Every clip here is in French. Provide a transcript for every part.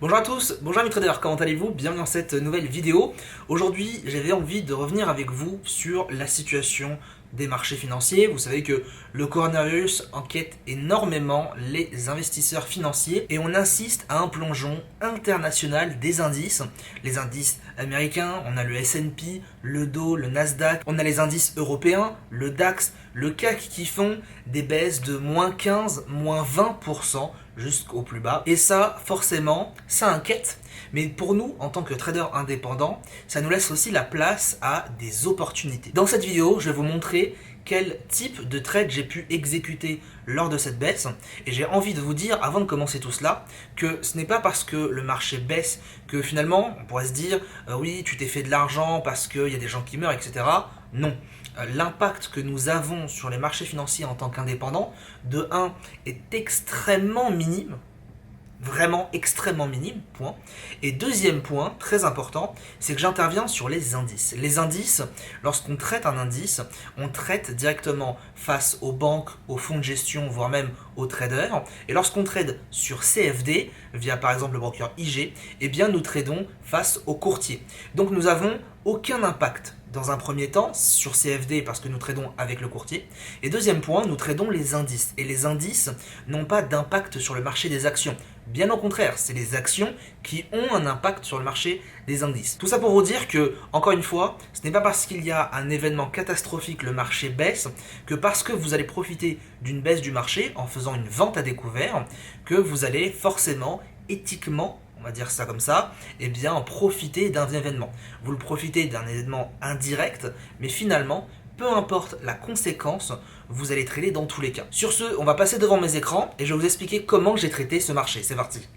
Bonjour à tous, bonjour amis traders, comment allez-vous? Bienvenue dans cette nouvelle vidéo. Aujourd'hui, j'avais envie de revenir avec vous sur la situation des marchés financiers. Vous savez que le coronavirus inquiète énormément les investisseurs financiers et on assiste à un plongeon international des indices. Les indices américains, on a le S&P, le Dow, le Nasdaq, on a les indices européens, le DAX, le CAC qui font des baisses de moins 15, moins 20% jusqu'au plus bas. Et ça, forcément, ça inquiète. Mais pour nous, en tant que traders indépendants, ça nous laisse aussi la place à des opportunités. Dans cette vidéo, je vais vous montrer quel type de trade j'ai pu exécuter lors de cette baisse. Et j'ai envie de vous dire, avant de commencer tout cela, que ce n'est pas parce que le marché baisse que finalement, on pourrait se dire, oui, tu t'es fait de l'argent parce qu'il y a des gens qui meurent, etc. Non. L'impact que nous avons sur les marchés financiers en tant qu'indépendants, de 1, est extrêmement minime, vraiment extrêmement minime, point. Et deuxième point, très important, c'est que j'interviens sur les indices. Les indices, lorsqu'on traite un indice, on traite directement face aux banques, aux fonds de gestion, voire même aux traders. Et lorsqu'on trade sur CFD, via par exemple le broker IG, eh bien nous tradons face aux courtiers. Donc nous n'avons aucun impact dans un premier temps sur CFD parce que nous tradons avec le courtier. Et deuxième point, nous tradons les indices. Et les indices n'ont pas d'impact sur le marché des actions. Bien au contraire, c'est les actions qui ont un impact sur le marché des indices. Tout ça pour vous dire que, encore une fois, ce n'est pas parce qu'il y a un événement catastrophique, le marché baisse, que parce que vous allez profiter d'une baisse du marché en faisant une vente à découvert, que vous allez forcément, éthiquement, on va dire ça comme ça, et bien profiter d'un événement. Vous le profitez d'un événement indirect, mais finalement, peu importe la conséquence, vous allez trader dans tous les cas. Sur ce, on va passer devant mes écrans et je vais vous expliquer comment j'ai traité ce marché. C'est parti.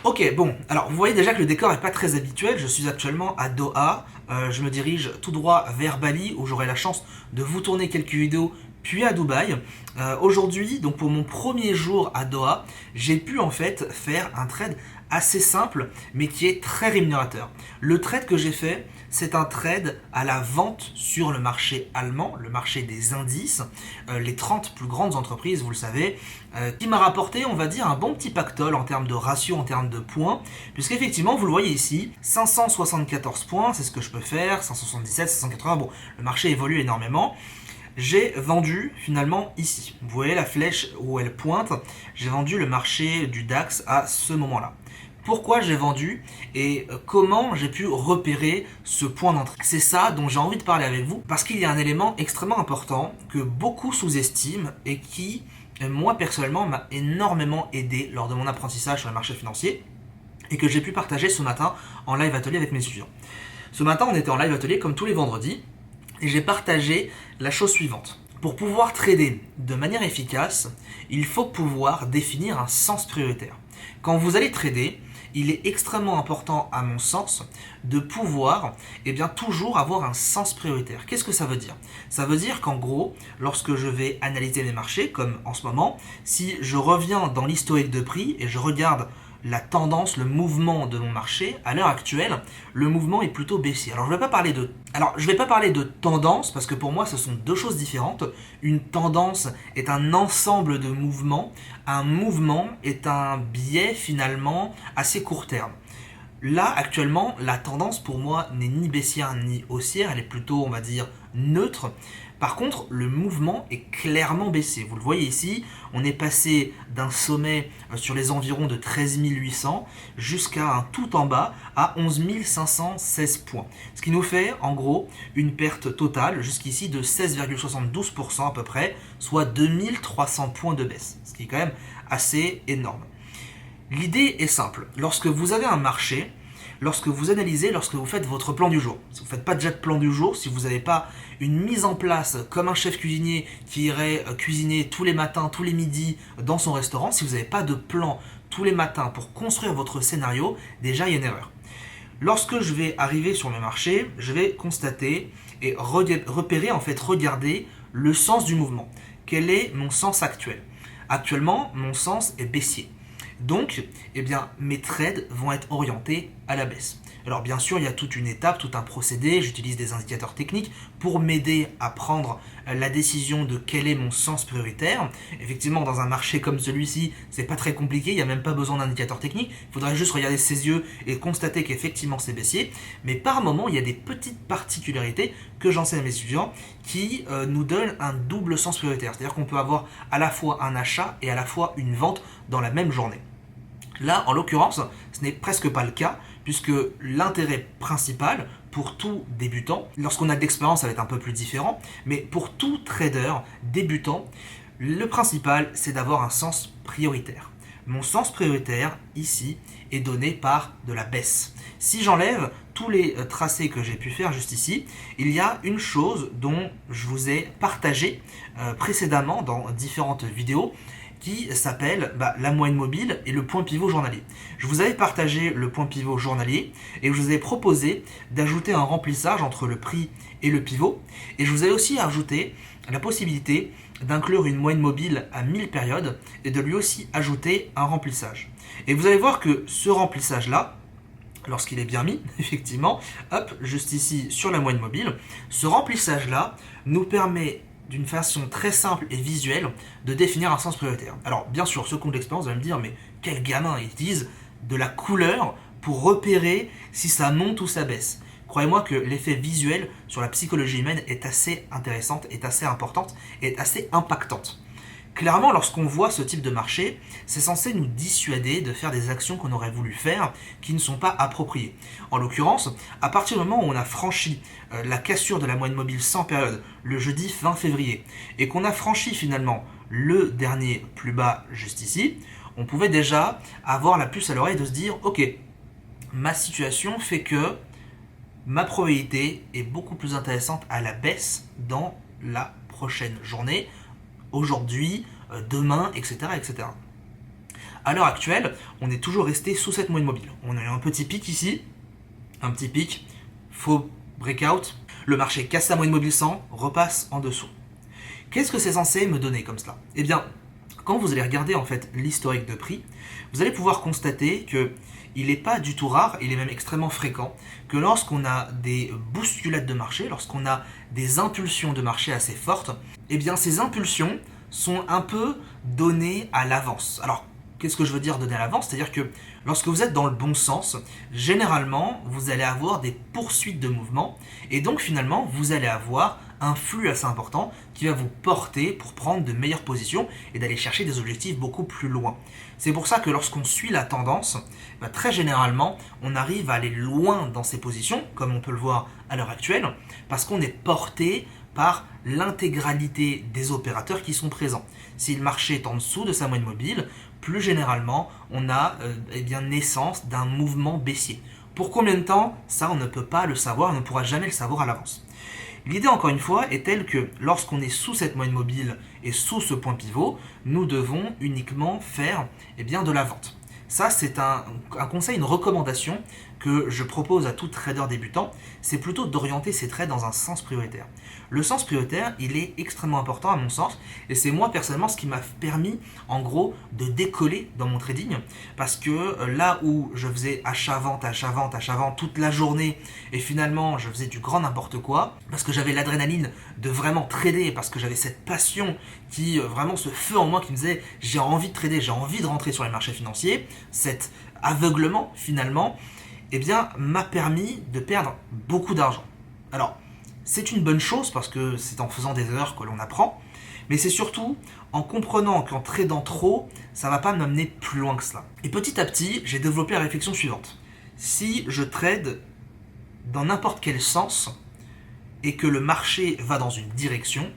Ok, bon, alors vous voyez déjà que le décor n'est pas très habituel, je suis actuellement à Doha, je me dirige tout droit vers Bali où j'aurai la chance de vous tourner quelques vidéos puis à Dubaï. Aujourd'hui, donc pour mon premier jour à Doha, j'ai pu en fait faire un trade assez simple mais qui est très rémunérateur. Le trade que j'ai fait, c'est un trade à la vente sur le marché allemand, le marché des indices, les 30 plus grandes entreprises, vous le savez, qui m'a rapporté, on va dire, un bon petit pactole en termes de ratio, en termes de points, puisqu'effectivement, vous le voyez ici, 574 points, c'est ce que je peux faire, 577, 580, bon, le marché évolue énormément. J'ai vendu finalement ici. Vous voyez la flèche où elle pointe, j'ai vendu le marché du DAX à ce moment-là. Pourquoi j'ai vendu et comment j'ai pu repérer ce point d'entrée. C'est ça dont j'ai envie de parler avec vous parce qu'il y a un élément extrêmement important que beaucoup sous-estiment et qui, moi personnellement, m'a énormément aidé lors de mon apprentissage sur les marchés financiers et que j'ai pu partager ce matin en live atelier avec mes étudiants. Ce matin, on était en live atelier comme tous les vendredis et j'ai partagé la chose suivante. Pour pouvoir trader de manière efficace, il faut pouvoir définir un sens prioritaire. Quand vous allez trader, il est extrêmement important, à mon sens, de pouvoir toujours avoir un sens prioritaire. Qu'est-ce que ça veut dire? Ça veut dire qu'en gros, lorsque je vais analyser mes marchés, comme en ce moment, si je reviens dans l'historique de prix et je regarde la tendance, le mouvement de mon marché, à l'heure actuelle, le mouvement est plutôt baissier. Alors je vais pas parler de tendance parce que pour moi ce sont deux choses différentes. Une tendance est un ensemble de mouvements, un mouvement est un biais finalement assez court terme. Là, actuellement, la tendance pour moi n'est ni baissière ni haussière, elle est plutôt, on va dire, neutre. Par contre, le mouvement est clairement baissé. Vous le voyez ici, on est passé d'un sommet sur les environs de 13 800 jusqu'à un tout en bas à 11 516 points. Ce qui nous fait, en gros, une perte totale jusqu'ici de 16,72% à peu près, soit 2300 points de baisse. Ce qui est quand même assez énorme. L'idée est simple. Lorsque vous avez un marché, lorsque vous analysez, lorsque vous faites votre plan du jour, si vous ne faites pas déjà de plan du jour, si vous n'avez pas une mise en place comme un chef cuisinier qui irait cuisiner tous les matins, tous les midis dans son restaurant, si vous n'avez pas de plan tous les matins pour construire votre scénario, déjà il y a une erreur. Lorsque je vais arriver sur mes marchés, je vais constater et repérer, regarder le sens du mouvement. Quel est mon sens actuel? Actuellement, mon sens est baissier. Donc, eh bien, mes trades vont être orientés à la baisse. Alors bien sûr, il y a toute une étape, tout un procédé, j'utilise des indicateurs techniques pour m'aider à prendre la décision de quel est mon sens prioritaire. Effectivement, dans un marché comme celui-ci, c'est pas très compliqué, il n'y a même pas besoin d'indicateurs techniques, il faudrait juste regarder ses yeux et constater qu'effectivement c'est baissier, mais par moment, il y a des petites particularités que j'enseigne à mes étudiants qui nous donnent un double sens prioritaire, c'est-à-dire qu'on peut avoir à la fois un achat et à la fois une vente dans la même journée. Là, en l'occurrence, ce n'est presque pas le cas, puisque l'intérêt principal pour tout débutant, lorsqu'on a de l'expérience, ça va être un peu plus différent, mais pour tout trader débutant, le principal, c'est d'avoir un sens prioritaire. Mon sens prioritaire, ici, est donné par de la baisse. Si j'enlève tous les tracés que j'ai pu faire juste ici, il y a une chose dont je vous ai partagé précédemment dans différentes vidéos, qui s'appelle la moyenne mobile et le point pivot journalier. Je vous avais partagé le point pivot journalier et je vous ai proposé d'ajouter un remplissage entre le prix et le pivot. Et je vous ai aussi ajouté la possibilité d'inclure une moyenne mobile à 1000 périodes et de lui aussi ajouter un remplissage. Et vous allez voir que ce remplissage-là, lorsqu'il est bien mis, effectivement, hop, juste ici sur la moyenne mobile, ce remplissage-là nous permet d'une façon très simple et visuelle de définir un sens prioritaire. Alors bien sûr, ceux qui ont de l'expérience vont me dire, mais quel gamin, ils utilisent de la couleur pour repérer si ça monte ou ça baisse. Croyez-moi que l'effet visuel sur la psychologie humaine est assez intéressante, est assez importante, est assez impactante. Clairement, lorsqu'on voit ce type de marché, c'est censé nous dissuader de faire des actions qu'on aurait voulu faire qui ne sont pas appropriées. En l'occurrence, à partir du moment où on a franchi la cassure de la moyenne mobile sans période le jeudi 20 février et qu'on a franchi finalement le dernier plus bas juste ici, on pouvait déjà avoir la puce à l'oreille de se dire « Ok, ma situation fait que ma probabilité est beaucoup plus intéressante à la baisse dans la prochaine journée. » Aujourd'hui, demain, etc., etc. À l'heure actuelle, on est toujours resté sous cette moyenne mobile. On a eu un petit pic ici, un petit pic, faux breakout. Le marché casse sa moyenne mobile 100, repasse en dessous. Qu'est-ce que c'est censé me donner comme cela? Eh bien, quand vous allez regarder en fait l'historique de prix, vous allez pouvoir constater que il n'est pas du tout rare, il est même extrêmement fréquent, que lorsqu'on a des bousculades de marché, lorsqu'on a des impulsions de marché assez fortes, eh bien ces impulsions sont un peu données à l'avance. Alors, qu'est-ce que je veux dire donner à l'avance? C'est-à-dire que lorsque vous êtes dans le bon sens, généralement, vous allez avoir des poursuites de mouvements, et donc finalement, vous allez avoir un flux assez important qui va vous porter pour prendre de meilleures positions et d'aller chercher des objectifs beaucoup plus loin. C'est pour ça que lorsqu'on suit la tendance, très généralement, on arrive à aller loin dans ces positions, comme on peut le voir à l'heure actuelle, parce qu'on est porté par l'intégralité des opérateurs qui sont présents. Si le marché est en dessous de sa moyenne mobile, plus généralement, on a naissance d'un mouvement baissier. Pour combien de temps? Ça, on ne peut pas le savoir, on ne pourra jamais le savoir à l'avance. L'idée, encore une fois, est telle que lorsqu'on est sous cette moyenne mobile et sous ce point pivot, nous devons uniquement faire de la vente. Ça, c'est un conseil, une recommandation que je propose à tout trader débutant, c'est plutôt d'orienter ses trades dans un sens prioritaire. Le sens prioritaire, il est extrêmement important à mon sens, et c'est moi personnellement ce qui m'a permis, en gros, de décoller dans mon trading, parce que là où je faisais achat-vente, achat-vente, achat-vente toute la journée, et finalement je faisais du grand n'importe quoi, parce que j'avais l'adrénaline de vraiment trader, parce que j'avais cette passion qui, vraiment ce feu en moi qui me disait j'ai envie de trader, j'ai envie de rentrer sur les marchés financiers, cet aveuglement finalement, m'a permis de perdre beaucoup d'argent. Alors, c'est une bonne chose parce que c'est en faisant des erreurs que l'on apprend, mais c'est surtout en comprenant qu'en tradant trop, ça ne va pas m'amener plus loin que cela. Et petit à petit, j'ai développé la réflexion suivante. Si je trade dans n'importe quel sens et que le marché va dans une direction,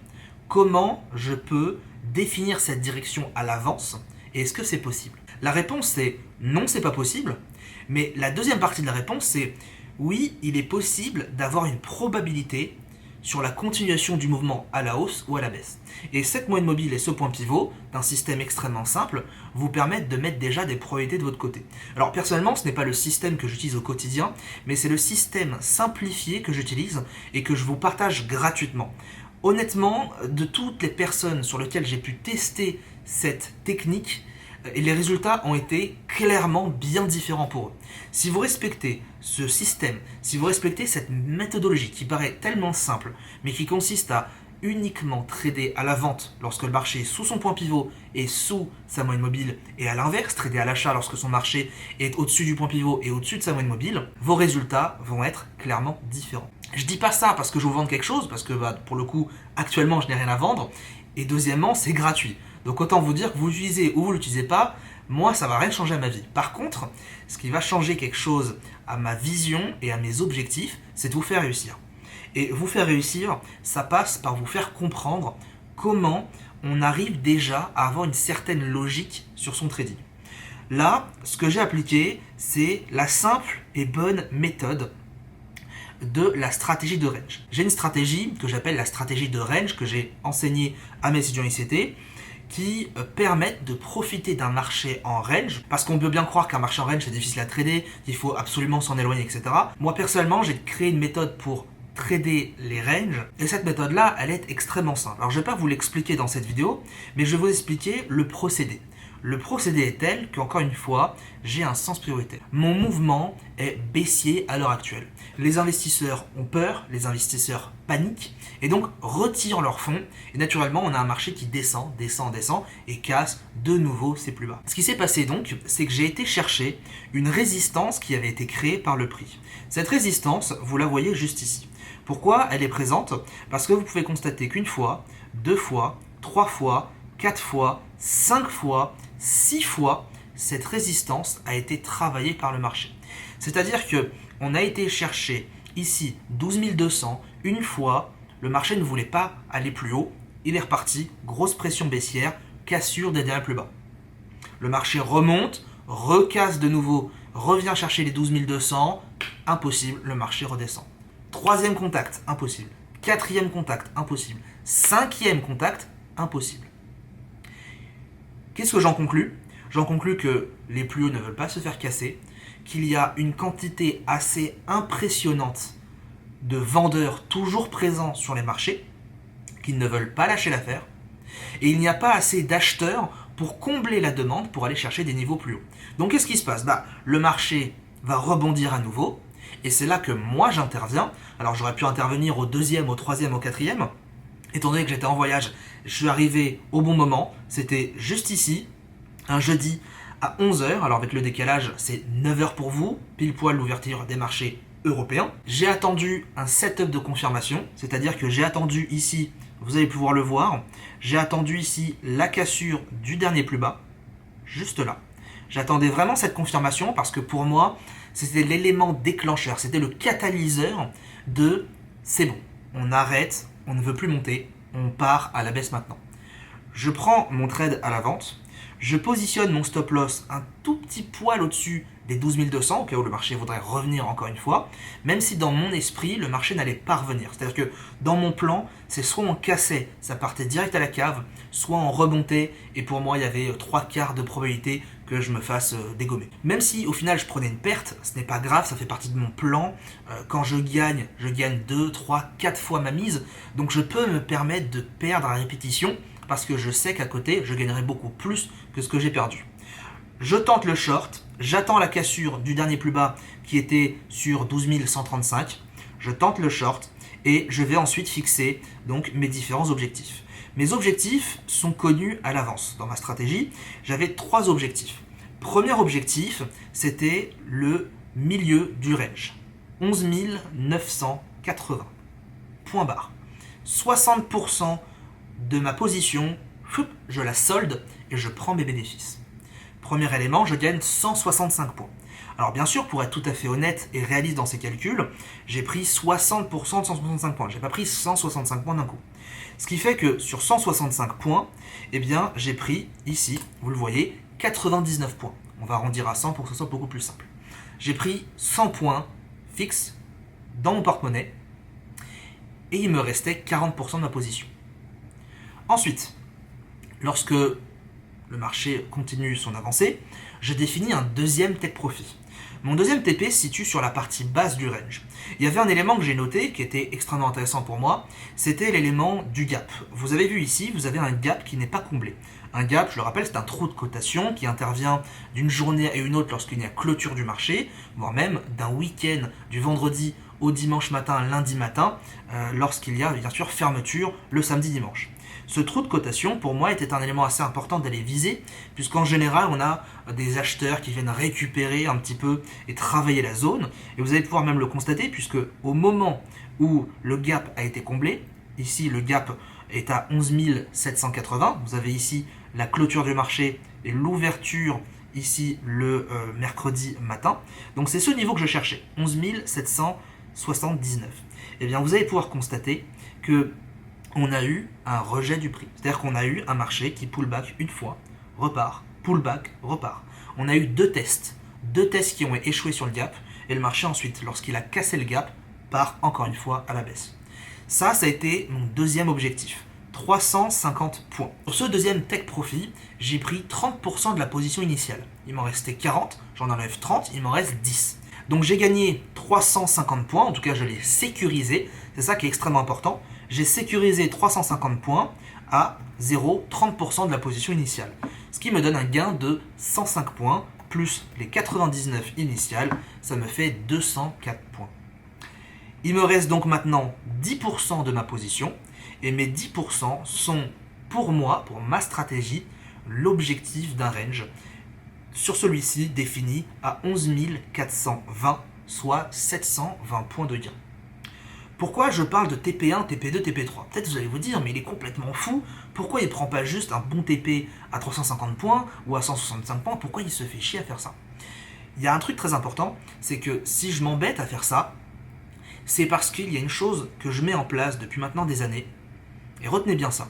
comment je peux définir cette direction à l'avance et est-ce que c'est possible? La réponse est non, c'est pas possible. Mais la deuxième partie de la réponse, c'est oui, il est possible d'avoir une probabilité sur la continuation du mouvement à la hausse ou à la baisse. Et cette moyenne mobile et ce point pivot, d'un système extrêmement simple, vous permettent de mettre déjà des probabilités de votre côté. Alors personnellement, ce n'est pas le système que j'utilise au quotidien, mais c'est le système simplifié que j'utilise et que je vous partage gratuitement. Honnêtement, de toutes les personnes sur lesquelles j'ai pu tester cette technique, et les résultats ont été clairement bien différents pour eux. Si vous respectez ce système, si vous respectez cette méthodologie qui paraît tellement simple, mais qui consiste à uniquement trader à la vente lorsque le marché est sous son point pivot et sous sa moyenne mobile, et à l'inverse, trader à l'achat lorsque son marché est au-dessus du point pivot et au-dessus de sa moyenne mobile, vos résultats vont être clairement différents. Je dis pas ça parce que je vous vends quelque chose, parce que pour le coup, actuellement, je n'ai rien à vendre, et deuxièmement, c'est gratuit. Donc autant vous dire que vous l'utilisez ou vous l'utilisez pas, moi ça va rien changer à ma vie. Par contre, ce qui va changer quelque chose à ma vision et à mes objectifs, c'est de vous faire réussir. Et vous faire réussir, ça passe par vous faire comprendre comment on arrive déjà à avoir une certaine logique sur son trading. Là, ce que j'ai appliqué, c'est la simple et bonne méthode de la stratégie de range. J'ai une stratégie que j'appelle la stratégie de range que j'ai enseignée à mes étudiants ICT qui permettent de profiter d'un marché en range, parce qu'on peut bien croire qu'un marché en range c'est difficile à trader, qu'il faut absolument s'en éloigner, etc. Moi personnellement, j'ai créé une méthode pour trader les ranges, et cette méthode-là, elle est extrêmement simple. Alors je ne vais pas vous l'expliquer dans cette vidéo, mais je vais vous expliquer le procédé. Le procédé est tel qu'encore une fois, j'ai un sens prioritaire. Mon mouvement est baissier à l'heure actuelle. Les investisseurs ont peur, les investisseurs paniquent et donc retirent leurs fonds. Et naturellement, on a un marché qui descend et casse de nouveau ses plus bas. Ce qui s'est passé donc, c'est que j'ai été chercher une résistance qui avait été créée par le prix. Cette résistance, vous la voyez juste ici. Pourquoi elle est présente? Parce que vous pouvez constater qu'une fois, 2 fois, 3 fois, 4 fois, 5 fois, 6 fois, cette résistance a été travaillée par le marché. C'est-à-dire qu'on a été chercher ici 12 200 une fois, le marché ne voulait pas aller plus haut, il est reparti, grosse pression baissière, cassure des derniers plus bas. Le marché remonte, recasse de nouveau, revient chercher les 12 200, impossible, le marché redescend. Troisième contact, impossible. Quatrième contact, impossible. Cinquième contact, impossible. Qu'est-ce que j'en conclus? J'en conclus que les plus hauts ne veulent pas se faire casser, qu'il y a une quantité assez impressionnante de vendeurs toujours présents sur les marchés, qui ne veulent pas lâcher l'affaire, et il n'y a pas assez d'acheteurs pour combler la demande pour aller chercher des niveaux plus hauts. Donc qu'est-ce qui se passe? Le marché va rebondir à nouveau, et c'est là que moi j'interviens. Alors j'aurais pu intervenir au deuxième, au troisième, au quatrième. Étant donné que j'étais en voyage, je suis arrivé au bon moment. C'était juste ici, un jeudi à 11h. Alors avec le décalage, c'est 9h pour vous, pile poil l'ouverture des marchés européens. J'ai attendu un setup de confirmation, c'est-à-dire que j'ai attendu ici, vous allez pouvoir le voir, j'ai attendu ici la cassure du dernier plus bas, juste là. J'attendais vraiment cette confirmation parce que pour moi, c'était l'élément déclencheur, c'était le catalyseur de c'est bon, on arrête, on ne veut plus monter, on part à la baisse maintenant. Je prends mon trade à la vente, je positionne mon stop loss un tout petit poil au-dessus des 12 200, au cas où le marché voudrait revenir encore une fois, même si dans mon esprit, le marché n'allait pas revenir. C'est-à-dire que dans mon plan, c'est soit on cassait, ça partait direct à la cave, soit on remontait, et pour moi, il y avait 3/4 de probabilité que je me fasse dégommer. Même si au final, je prenais une perte, ce n'est pas grave, ça fait partie de mon plan. Quand je gagne 2, 3, 4 fois ma mise, donc je peux me permettre de perdre à répétition, parce que je sais qu'à côté, je gagnerai beaucoup plus que ce que j'ai perdu. Je tente le short, j'attends la cassure du dernier plus bas qui était sur 12 135, je tente le short et je vais ensuite fixer donc mes différents objectifs. Mes objectifs sont connus à l'avance. Dans ma stratégie, j'avais 3 objectifs. Premier objectif, c'était le milieu du range, 11 980, point barre. 60% de ma position, je la solde et je prends mes bénéfices. Premier élément, je gagne 165 points. Alors bien sûr, pour être tout à fait honnête et réaliste dans ces calculs, j'ai pris 60% de 165 points. Je n'ai pas pris 165 points d'un coup. Ce qui fait que sur 165 points, eh bien, j'ai pris ici, vous le voyez, 99 points. On va arrondir à 100 pour que ce soit beaucoup plus simple. J'ai pris 100 points fixes dans mon porte-monnaie et il me restait 40% de ma position. Ensuite, lorsque le marché continue son avancée, je définis un deuxième take profit. Mon deuxième TP se situe sur la partie basse du range. Il y avait un élément que j'ai noté qui était extrêmement intéressant pour moi, c'était l'élément du gap. Vous avez vu ici, vous avez un gap qui n'est pas comblé. Un gap, je le rappelle, c'est un trou de cotation qui intervient d'une journée à une autre lorsqu'il y a clôture du marché, voire même d'un week-end du vendredi au dimanche matin, lundi matin, lorsqu'il y a bien sûr fermeture le samedi-dimanche. Ce trou de cotation, pour moi, était un élément assez important d'aller viser, puisqu'en général, on a des acheteurs qui viennent récupérer un petit peu et travailler la zone. Et vous allez pouvoir même le constater, puisque au moment où le gap a été comblé, ici le gap est à 11 780, vous avez ici la clôture du marché et l'ouverture ici le mercredi matin. Donc c'est ce niveau que je cherchais, 11 779. Et bien vous allez pouvoir constater que on a eu un rejet du prix. C'est-à-dire qu'on a eu un marché qui pull back une fois, repart, pull back, repart. On a eu deux tests qui ont échoué sur le gap, et le marché ensuite, lorsqu'il a cassé le gap, part encore une fois à la baisse. Ça a été mon deuxième objectif, 350 points. Sur ce deuxième take profit, j'ai pris 30% de la position initiale. Il m'en restait 40, j'en enlève 30, il m'en reste 10. Donc j'ai gagné 350 points, en tout cas je l'ai sécurisé, c'est ça qui est extrêmement important. J'ai sécurisé 350 points à 0,30% de la position initiale. Ce qui me donne un gain de 105 points, plus les 99 initiales, ça me fait 204 points. Il me reste donc maintenant 10% de ma position, et mes 10% sont pour moi, pour ma stratégie, l'objectif d'un range. Sur celui-ci défini à 11 420, soit 720 points de gain. Pourquoi je parle de TP1, TP2, TP3 ? Peut-être vous allez vous dire, mais il est complètement fou. Pourquoi il ne prend pas juste un bon TP à 350 points ou à 165 points ? Pourquoi il se fait chier à faire ça ? Il y a un truc très important, c'est que si je m'embête à faire ça, c'est parce qu'il y a une chose que je mets en place depuis maintenant des années. Et retenez bien ça.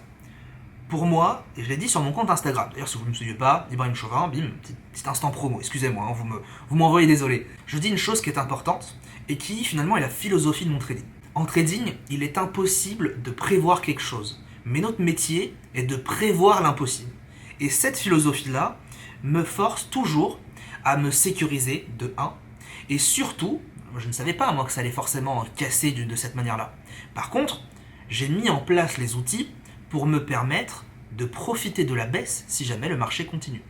Pour moi, et je l'ai dit sur mon compte Instagram, d'ailleurs si vous ne me suivez pas, Ibrahim Chauvin, bim, petit instant promo, excusez-moi, hein, vous m'envoyez désolé. Je dis une chose qui est importante et qui finalement est la philosophie de mon trading. En trading, il est impossible de prévoir quelque chose. Mais notre métier est de prévoir l'impossible. Et cette philosophie-là me force toujours à me sécuriser de 1. Et surtout, je ne savais pas moi que ça allait forcément casser de cette manière-là. Par contre, j'ai mis en place les outils pour me permettre de profiter de la baisse si jamais le marché continue.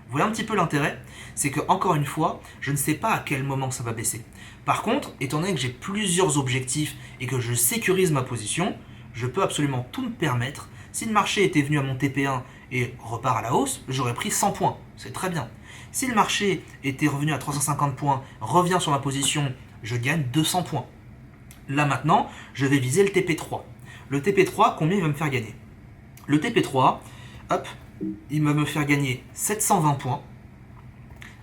Vous voyez un petit peu l'intérêt ? C'est que, encore une fois, je ne sais pas à quel moment ça va baisser. Par contre, étant donné que j'ai plusieurs objectifs et que je sécurise ma position, je peux absolument tout me permettre. Si le marché était venu à mon TP1 et repart à la hausse, j'aurais pris 100 points. C'est très bien. Si le marché était revenu à 350 points, revient sur ma position, je gagne 200 points. Là maintenant, je vais viser le TP3. Le TP3, combien il va me faire gagner ? Le TP3, hop, il va me faire gagner 720 points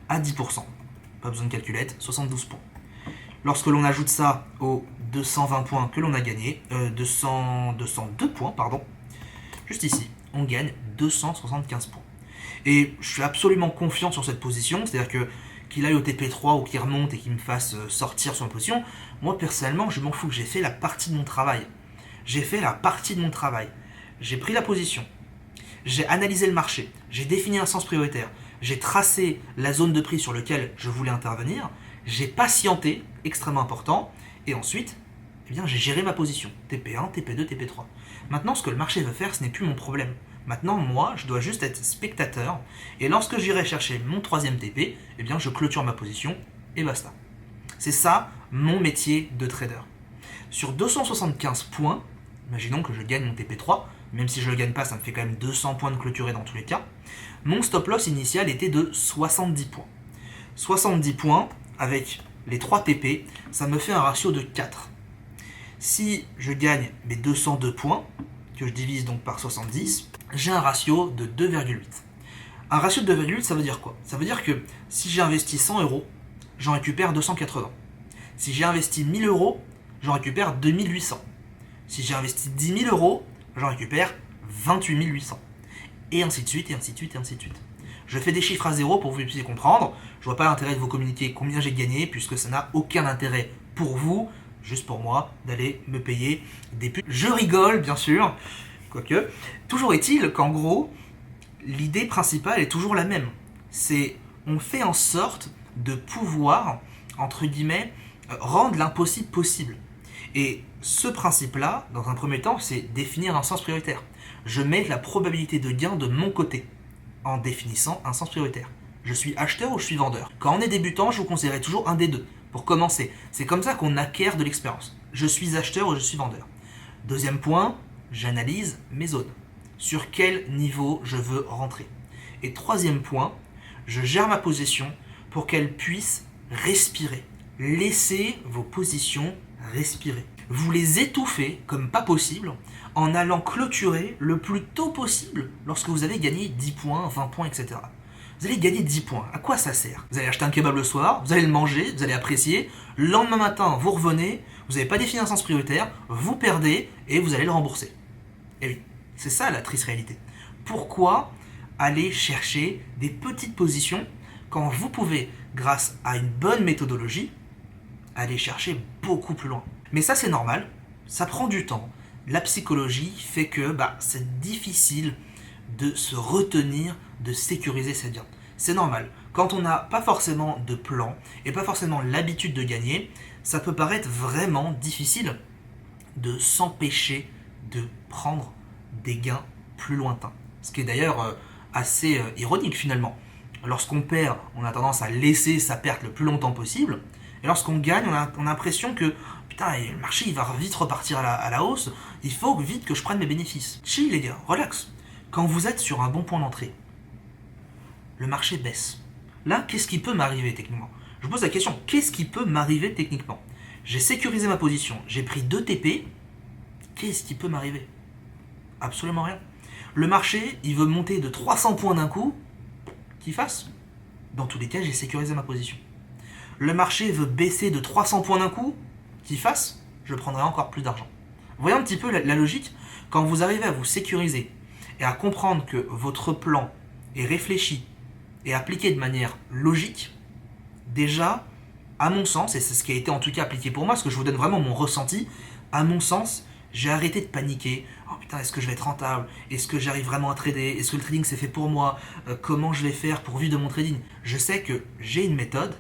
à 10%. Pas besoin de calculette, 72 points. Lorsque l'on ajoute ça aux 220 points que l'on a gagnés, 202 points, pardon, juste ici, on gagne 275 points. Et je suis absolument confiant sur cette position, c'est-à-dire que qu'il aille au TP3 ou qu'il remonte et qu'il me fasse sortir sur ma position, moi personnellement, je m'en fous, j'ai fait la partie de mon travail. J'ai pris la position, j'ai analysé le marché, j'ai défini un sens prioritaire, j'ai tracé la zone de prix sur laquelle je voulais intervenir, j'ai patienté, extrêmement important, et ensuite, eh bien, j'ai géré ma position, TP1, TP2, TP3. Maintenant, ce que le marché veut faire, ce n'est plus mon problème. Maintenant, moi, je dois juste être spectateur, et lorsque j'irai chercher mon troisième TP, eh bien, je clôture ma position, et basta. C'est ça, mon métier de trader. Sur 275 points, imaginons que je gagne mon TP3, même si je ne le gagne pas, ça me fait quand même 200 points de clôturé dans tous les cas. Mon stop loss initial était de 70 points. 70 points, avec les 3 TP, ça me fait un ratio de 4. Si je gagne mes 202 points, que je divise donc par 70, j'ai un ratio de 2,8. Un ratio de 2,8, ça veut dire quoi ? Ça veut dire que si j'ai investi 100 euros, j'en récupère 280. Si j'ai investi 1000 euros, j'en récupère 2800. Si j'ai investi 10 000 euros, j'en récupère 28 800. Et ainsi de suite, et ainsi de suite, et ainsi de suite. Je fais des chiffres à zéro pour que vous puissiez comprendre. Je vois pas l'intérêt de vous communiquer combien j'ai gagné, puisque ça n'a aucun intérêt pour vous, juste pour moi, d'aller me payer des pubs. Je rigole, bien sûr, quoique. Toujours est-il qu'en gros, l'idée principale est toujours la même. C'est, on fait en sorte de pouvoir, entre guillemets, rendre l'impossible possible. Et ce principe-là, dans un premier temps, c'est définir un sens prioritaire. je mets la probabilité de gain de mon côté en définissant un sens prioritaire. Je suis acheteur ou je suis vendeur. Quand on est débutant, je vous conseillerais toujours un des deux pour commencer. C'est comme ça qu'on acquiert de l'expérience. Je suis acheteur ou je suis vendeur. Deuxième point, j'analyse mes zones. Sur quel niveau je veux rentrer. Et troisième point, je gère ma position pour qu'elle puisse respirer. Laissez vos positions respirer. Vous les étouffez comme pas possible en allant clôturer le plus tôt possible lorsque vous avez gagné 10 points, 20 points, etc. Vous allez gagner 10 points. À quoi ça sert? Vous allez acheter un kebab le soir, vous allez le manger, vous allez apprécier. Le lendemain matin, vous revenez, vous n'avez pas défini un sens prioritaire, vous perdez et vous allez le rembourser. Et oui, c'est ça la triste réalité. Pourquoi aller chercher des petites positions quand vous pouvez, grâce à une bonne méthodologie, aller chercher beaucoup plus loin? Mais ça, c'est normal, ça prend du temps. La psychologie fait que c'est difficile de se retenir, de sécuriser ses gains. C'est normal. Quand on n'a pas forcément de plan et pas forcément l'habitude de gagner, ça peut paraître vraiment difficile de s'empêcher de prendre des gains plus lointains. Ce qui est d'ailleurs assez ironique finalement. Lorsqu'on perd, on a tendance à laisser sa perte le plus longtemps possible. Et lorsqu'on gagne, on a l'impression que putain, le marché il va vite repartir à la hausse, il faut vite que je prenne mes bénéfices. Chill les gars, relax. Quand vous êtes sur un bon point d'entrée, le marché baisse. Là, qu'est-ce qui peut m'arriver techniquement? Je vous pose la question, qu'est-ce qui peut m'arriver techniquement? J'ai sécurisé ma position, j'ai pris 2 TP, qu'est-ce qui peut m'arriver? Absolument rien. Le marché, il veut monter de 300 points d'un coup, qu'il fasse. Dans tous les cas, j'ai sécurisé ma position. Le marché veut baisser de 300 points d'un coup, qu'il fasse, je prendrai encore plus d'argent. Vous voyez un petit peu la logique? Quand vous arrivez à vous sécuriser et à comprendre que votre plan est réfléchi et appliqué de manière logique, déjà, à mon sens, et c'est ce qui a été en tout cas appliqué pour moi, parce que je vous donne vraiment mon ressenti, à mon sens, j'ai arrêté de paniquer. Oh putain, est-ce que je vais être rentable? Est-ce que j'arrive vraiment à trader? Est-ce que le trading c'est fait pour moi? Comment je vais faire pour vivre de mon trading? Je sais que j'ai une méthode,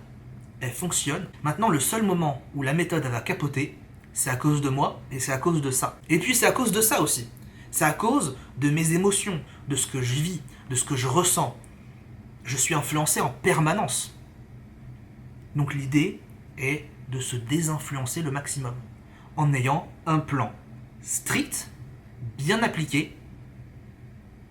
elle fonctionne. Maintenant, le seul moment où la méthode elle va capoter, c'est à cause de moi et c'est à cause de ça. Et puis c'est à cause de ça aussi. C'est à cause de mes émotions, de ce que je vis, de ce que je ressens. Je suis influencé en permanence. Donc l'idée est de se désinfluencer le maximum en ayant un plan strict, bien appliqué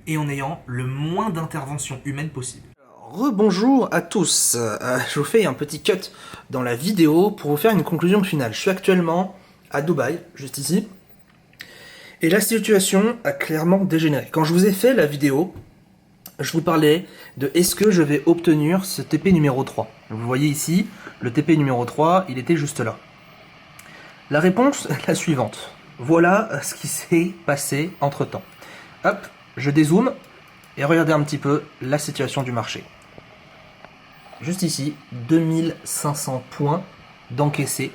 et en ayant le moins d'intervention humaine possible. Rebonjour à tous, je vous fais un petit cut dans la vidéo pour vous faire une conclusion finale. Je suis actuellement à Dubaï, juste ici, et la situation a clairement dégénéré. Quand je vous ai fait la vidéo, je vous parlais de est-ce que je vais obtenir ce TP numéro 3. Vous voyez ici, le TP numéro 3, il était juste là. La réponse est la suivante. Voilà ce qui s'est passé entre temps. Hop, je dézoome et regardez un petit peu la situation du marché. Juste ici, 2500 points d'encaissés,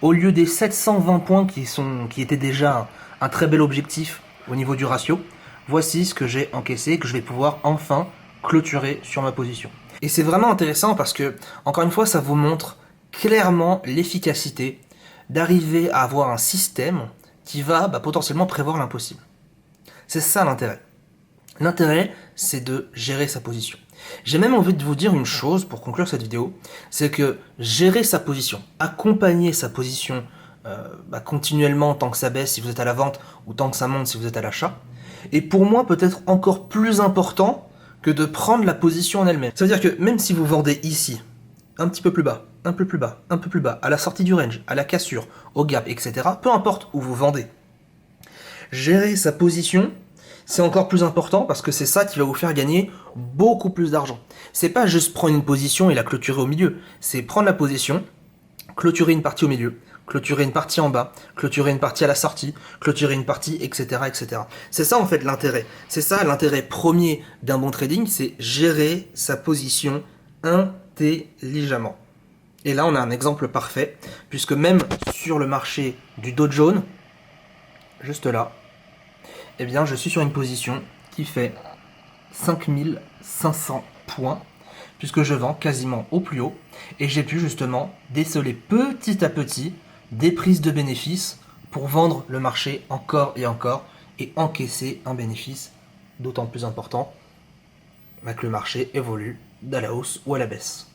au lieu des 720 points qui étaient déjà un très bel objectif au niveau du ratio. Voici ce que j'ai encaissé et que je vais pouvoir enfin clôturer sur ma position. Et c'est vraiment intéressant parce que, encore une fois, ça vous montre clairement l'efficacité d'arriver à avoir un système qui va potentiellement prévoir l'impossible. C'est ça l'intérêt. L'intérêt, c'est de gérer sa position. J'ai même envie de vous dire une chose pour conclure cette vidéo, c'est que gérer sa position, accompagner sa position continuellement tant que ça baisse si vous êtes à la vente ou tant que ça monte si vous êtes à l'achat, est pour moi peut-être encore plus important que de prendre la position en elle-même. Ça veut dire que même si vous vendez ici, un petit peu plus bas, un peu plus bas, un peu plus bas, à la sortie du range, à la cassure, au gap, etc., peu importe où vous vendez, gérer sa position, c'est encore plus important parce que c'est ça qui va vous faire gagner beaucoup plus d'argent. C'est pas juste prendre une position et la clôturer au milieu, c'est prendre la position, clôturer une partie au milieu, clôturer une partie en bas, clôturer une partie à la sortie, clôturer une partie, etc., etc. C'est ça en fait l'intérêt. C'est ça l'intérêt premier d'un bon trading, c'est gérer sa position intelligemment. Et là, on a un exemple parfait, puisque même sur le marché du Dow Jones, juste là, eh bien, je suis sur une position qui fait 5500 points, puisque je vends quasiment au plus haut, et j'ai pu justement déceler petit à petit des prises de bénéfices pour vendre le marché encore et encore, et encaisser un bénéfice d'autant plus important que le marché évolue à la hausse ou à la baisse.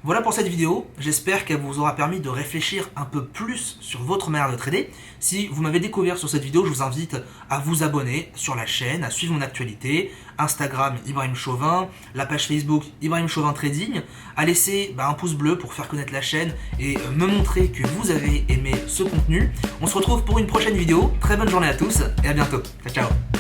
Voilà pour cette vidéo, j'espère qu'elle vous aura permis de réfléchir un peu plus sur votre manière de trader. Si vous m'avez découvert sur cette vidéo, je vous invite à vous abonner sur la chaîne, à suivre mon actualité, Instagram Ibrahim Chauvin, la page Facebook Ibrahim Chauvin Trading, à laisser un pouce bleu pour faire connaître la chaîne et me montrer que vous avez aimé ce contenu. On se retrouve pour une prochaine vidéo, très bonne journée à tous et à bientôt, ciao ciao.